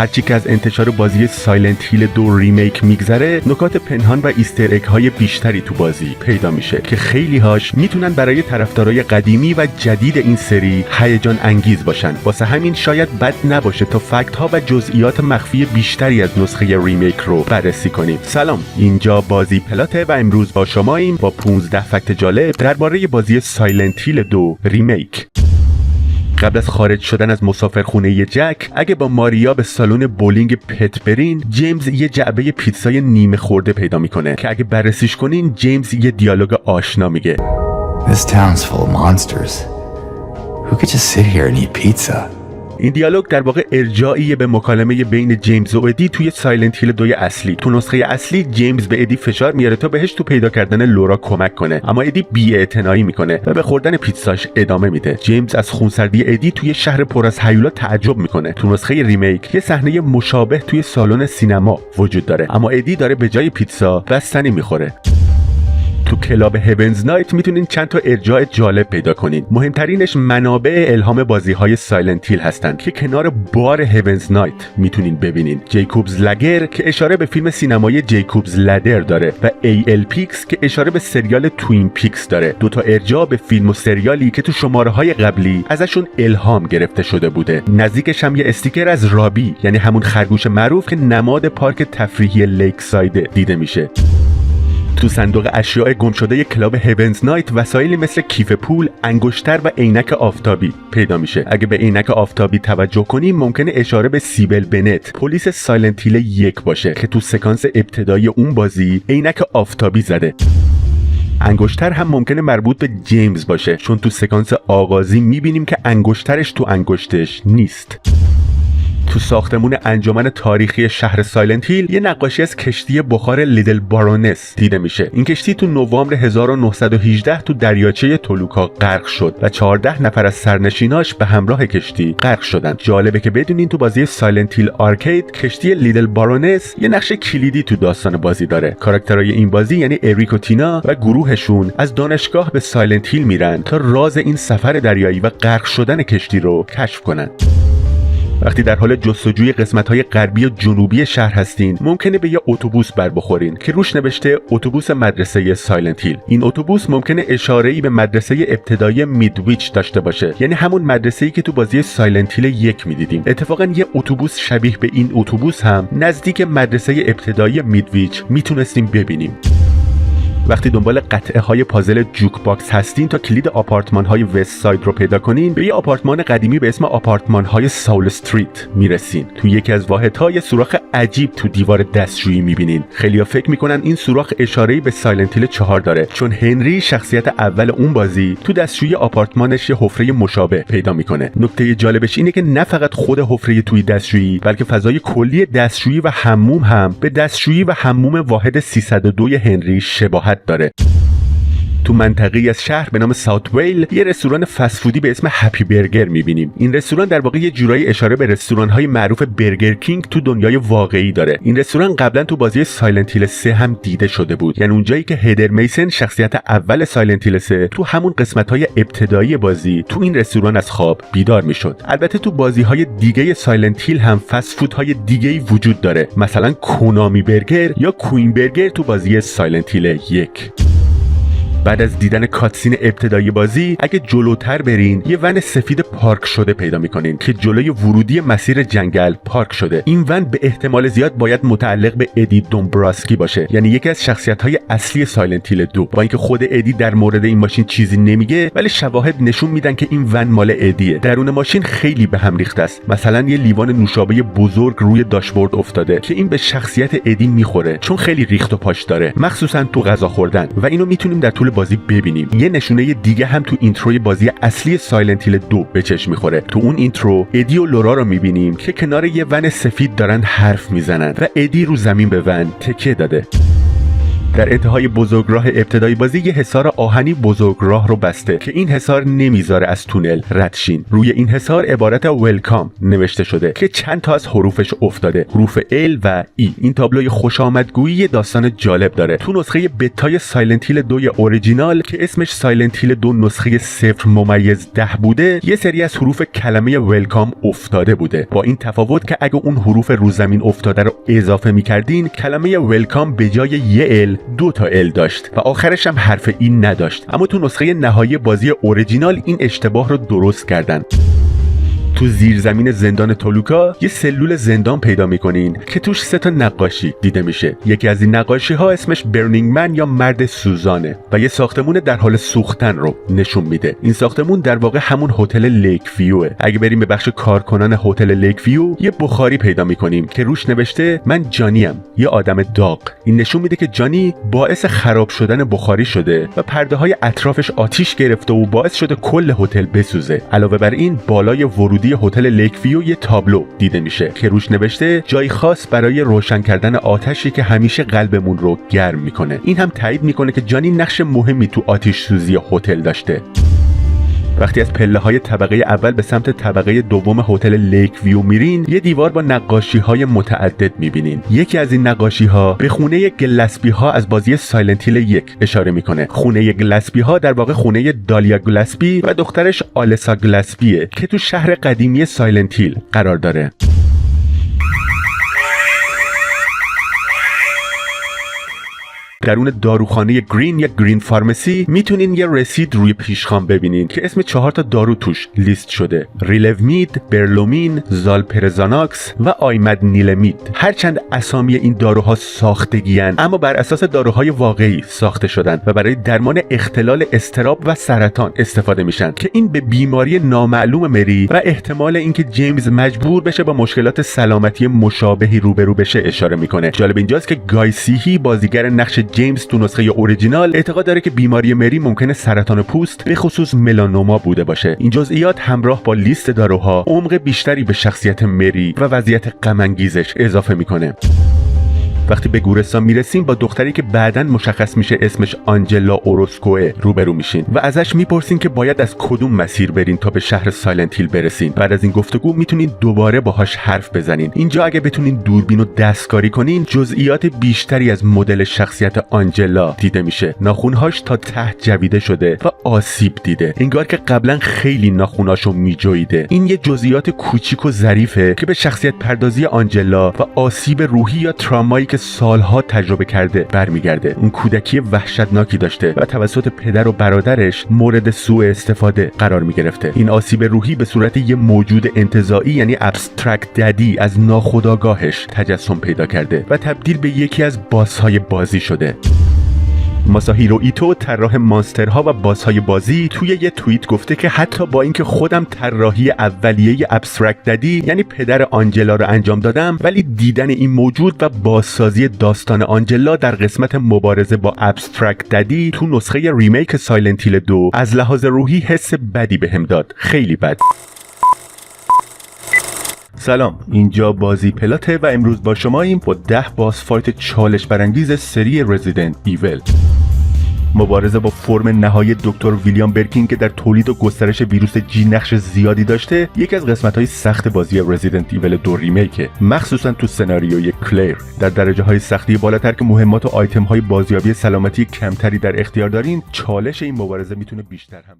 هرچی که از انتشار بازی سایلنت هیل 2 ریمیک میگذره، نکات پنهان و ایستر اگ های بیشتری تو بازی پیدا میشه که خیلی هاش میتونن برای طرفدارای قدیمی و جدید این سری هیجان انگیز باشن. واسه همین شاید بد نباشه تا فکت ها و جزئیات مخفی بیشتری از نسخه ریمیک رو بررسی کنیم. سلام، اینجا بازی پلاته و امروز با شماییم با 15 فکت جالب درباره بازی سایلنت هیل 2 ریمیک. قبل از خارج شدن از مسافرخونه جک، اگه با ماریا به سالن بولینگ پت برین، جیمز یه جعبه پیتزای نیمه خورده پیدا میکنه که اگه بررسیش کنین، جیمز یه دیالوگ آشنا میگه. This town's full of monsters. Who could just sit here and eat pizza? این دیالوگ در واقع ارجاعیه به مکالمه بین جیمز و ادی توی سایلنت هیل 2 اصلی. تو نسخه اصلی جیمز به ادی فشار میاره تا بهش تو پیدا کردن لورا کمک کنه، اما ادی بی‌اعتنایی میکنه و به خوردن پیتزاش ادامه میده. جیمز از خونسردی ادی توی شهر پر از هیولا تعجب میکنه. تو نسخه ریمیک یه صحنه مشابه توی سالن سینما وجود داره، اما ادی داره به جای پیتزا بستنی میخوره. تو کلاب هیونز نایت میتونین چند تا ارجاع جالب پیدا کنین. مهمترینش منابع الهام بازی‌های سایلنت هیل هستن که کنار بار هیونز نایت میتونین ببینین. جیکوبز لگر که اشاره به فیلم سینمایی جیکوبز لدر داره و ال پیکس که اشاره به سریال توین پیکس داره. دو تا ارجاع به فیلم و سریالی که تو شماره‌های قبلی ازشون الهام گرفته شده بوده. نزدیکش هم یه استیکر از رابی، یعنی همون خرگوش معروف که نماد پارک تفریحی لیک ساید دیده میشه. تو صندوق اشیاء گمشده کلاب هیونز نایت وسایلی مثل کیف پول، انگشتر و عینک آفتابی پیدا میشه. اگه به عینک آفتابی توجه کنیم، ممکنه اشاره به سیبل بنت، پلیس سایلنت هیل 1 باشه که تو سکانس ابتدایی اون بازی عینک آفتابی زده. انگشتر هم ممکنه مربوط به جیمز باشه، چون تو سکانس آغازی میبینیم که انگشترش تو انگشتش نیست. تو ساختمون انجمن تاریخی شهر سایلنت هیل یه نقاشی از کشتی بخار لیدل بارونس دیده میشه. این کشتی تو نوامبر 1918 تو دریاچه تولوکا غرق شد و 14 نفر از سرنشیناش به همراه کشتی غرق شدن. جالبه که بدونین تو بازی سایلنت هیل آرکید کشتی لیدل بارونس یه نقش کلیدی تو داستان بازی داره. کاراکترهای این بازی یعنی اریک و تینا و گروهشون از دانشگاه به سایلنت هیل میرن تا راز این سفر دریایی و غرق شدن کشتی رو کشف کنن. وقتی در حال جستجوی قسمت‌های غربی و جنوبی شهر هستین، ممکنه به یه اتوبوس بر بخورین که روش نوشته اتوبوس مدرسه سایلنت هیل. این اتوبوس ممکنه اشاره‌ای به مدرسه ابتدایی میدویچ داشته باشه، یعنی همون مدرسه‌ای که تو بازی سایلنت هیل 1 می‌دیدیم. اتفاقاً یه اتوبوس شبیه به این اتوبوس هم نزدیک مدرسه ابتدایی میدویچ میتونستیم ببینیم. وقتی دنبال قطعه های پازل جوک باکس هستین تا کلید آپارتمان های وست ساید رو پیدا کنین، به یه آپارتمان قدیمی به اسم آپارتمان های ساول استریت میرسین. تو یکی از واحدها یه سوراخ عجیب تو دیوار دستشویی میبینین. خیلیا فکر میکنن این سوراخ اشاره‌ای به سایلنت هیل 4 داره، چون هنری شخصیت اول اون بازی تو دستشویی آپارتمانش یه حفره مشابه پیدا میکنه. نکته جالبش اینه که نه فقط خود حفره توی دستشویی، بلکه فضای کلی دستشویی و حموم هم به دستشویی و حموم واحد 302 هنری شباهت داره. تو منطقه‌ای از شهر به نام ساوت ویل یه رستوران فست‌فودی به اسم هپی برگر می‌بینیم. این رستوران در واقع یه جورایی اشاره به رستوران‌های معروف برگر کینگ تو دنیای واقعی داره. این رستوران قبلا تو بازی سایلنت هیل 3 هم دیده شده بود، یعنی اونجایی که هیدر میسن شخصیت اول سایلنت هیل 3 تو همون قسمت‌های ابتدایی بازی تو این رستوران از خواب بیدار می‌شد. البته تو بازی‌های دیگه سایلنت هیل هم فست‌فودهای دیگه‌ای وجود داره، مثلا کونامی برگر یا کوین برگر تو بازی سایلنت هیل 1. بعد از دیدن کاتسین ابتدایی بازی، اگه جلوتر برین یه ون سفید پارک شده پیدا میکنین که جلوی ورودی مسیر جنگل پارک شده. این ون به احتمال زیاد باید متعلق به ادی دومبراسکی باشه، یعنی یکی از شخصیت‌های اصلی سایلنت هیل 2. با اینکه خود ادی در مورد این ماشین چیزی نمیگه، ولی شواهد نشون میدن که این ون مال ادیه. درون ماشین خیلی به هم ریخته است. مثلا یه لیوان نوشابه بزرگ روی داشبورد افتاده که این به شخصیت ادی میخوره، چون خیلی ریخت و پاش داره، مخصوصا تو غذا خوردن، و اینو میتونیم در طول بازی ببینیم. یه نشونه دیگه هم تو اینتروی بازی اصلی سایلنت هیل 2 به چشم میخوره. تو اون اینترو ادی و لورا رو میبینیم که کنار یه ون سفید دارن حرف میزنن و ادی رو زمین به ون تکیه داده. در انتهای بزرگراه ابتدای بازی یه حصار آهنی بزرگراه رو بسته که این حصار نمیذاره از تونل رد شین. روی این حصار عبارت ویلکام نوشته شده که چند تا از حروفش افتاده، حروف L و E. این تابلوی خوش آمدگویی داستان جالب داره. تو نسخه بتای سایلنت هیل 2 اورجینال که اسمش سایلنت هیل 2 نسخه 0-10 بوده، یه سری از حروف کلمه ویلکام افتاده بوده، با این تفاوت که اگه اون حروف رو زمین افتاده رو اضافه می‌کردین، کلمه ویلکام به جای یه L 2 تا L داشت و آخرش هم حرف E نداشت. اما تو نسخه نهایی بازی اورجینال این اشتباه رو درست کردن. تو زیرزمین زندان تولوکا یه سلول زندان پیدا میکنین که توش 3 تا نقاشی دیده میشه. یکی از این نقاشی ها اسمش برنینگ من یا مرد سوزانه و یه ساختمون در حال سوختن رو نشون میده. این ساختمون در واقع همون هتل لیک ویوه. اگه بریم به بخش کارکنان هتل لیک ویو، یه بخاری پیدا میکنیم که روش نوشته من جانیم، یه آدم داغ. این نشون میده که جانی باعث خراب شدن بخاری شده و پرده های اطرافش آتیش گرفته و باعث شده کل هتل بسوزه. علاوه بر این بالای ورودی هتل لیک ویو یه تابلو دیده میشه که روش نوشته جای خاص برای روشن کردن آتشی که همیشه قلبمون رو گرم میکنه. این هم تایید میکنه که جانی نقش مهمی تو آتش سوزی هتل داشته. وقتی از پله‌های طبقه اول به سمت طبقه دوم هتل لیک ویو میرین، یه دیوار با نقاشی‌های متعدد می‌بینین. یکی از این نقاشی‌ها به خونه گلسپی‌ها از بازی سایلنت هیل 1 اشاره می‌کنه. خونه گلسپی‌ها در واقع خونه دالیا گلسپی و دخترش آلسا گلسپیه که تو شهر قدیمی سایلنت هیل قرار داره. درون داروخانه گرین یا گرین فارمسی میتونین یه رسید روی پیشخوان ببینین که اسم 4 تا دارو توش لیست شده: ریلومید، برلومین، زالپرزاناکس و آیمد نیلمید. هرچند اسامی این داروها ساختگیان، اما بر اساس داروهای واقعی ساخته شدن و برای درمان اختلال اضطراب و سرطان استفاده میشن که این به بیماری نامعلوم مری و احتمال اینکه جیمز مجبور بشه با مشکلات سلامتی مشابهی روبرو بشه اشاره میکنه. جالب اینجاست که گای سیهی بازیگر نقش جیمز تو نسخه اورجینال اعتقاد داره که بیماری مری ممکنه سرطان پوست به خصوص ملانوما بوده باشه. این جزئیات همراه با لیست داروها عمق بیشتری به شخصیت مری و وضعیت غم انگیزش اضافه میکنه. وقتی به گورستان میرسیم با دختری که بعداً مشخص میشه اسمش آنجلا اوروسکوه روبرو میشین و ازش میپرسین که باید از کدوم مسیر برین تا به شهر سایلنت هیل برسین. بعد از این گفتگو میتونین دوباره باهاش حرف بزنین. اینجا اگه بتونین دوربین رو دستکاری کنین، جزئیات بیشتری از مدل شخصیت آنجلا دیده میشه. ناخونهاش تا ته جویده شده و آسیب دیده، انگار که قبلا خیلی ناخوناشو میجویده. این یه جزئیات کوچیک و ظریفه که به شخصیت پردازی آنجلا و آسیب روحی یا ترامایی که سالها تجربه کرده برمیگرده. اون کودکی وحشتناکی داشته و توسط پدر و برادرش مورد سوء استفاده قرار میگرفته. این آسیب روحی به صورت یه موجود انتزاعی یعنی ابسترکت ددی از ناخودآگاهش تجسم پیدا کرده و تبدیل به یکی از باس‌های بازی شده. ماساهیرو ایتو طراح مانسترها و باس‌های بازی توی یه توییت گفته که حتی با اینکه خودم طراحی اولیه ابسترکت ددی یعنی پدر آنجلا رو انجام دادم، ولی دیدن این موجود و بازسازی داستان آنجلا در قسمت مبارزه با ابسترکت ددی تو نسخه ریمیک سایلنت هیل 2 از لحاظ روحی حس بدی بهم داد، خیلی بد. سلام، اینجا بازی پلاته و امروز با شماییم با 10 باس فایت چالش برانگیز سری رزیدنت ایول. مبارزه با فرم نهایی دکتر ویلیام برکین که در تولید و گسترش ویروس جی نقش زیادی داشته، یکی از قسمت‌های سخت بازی رزیدنت ایول 2 ریمیکه، مخصوصا تو سناریوی کلیر. در درجه‌های سختی بالاتر که مهمات و آیتم‌های بازیابی سلامتی کمتری در اختیار دارین، چالش این مبارزه میتونه بیشتر هم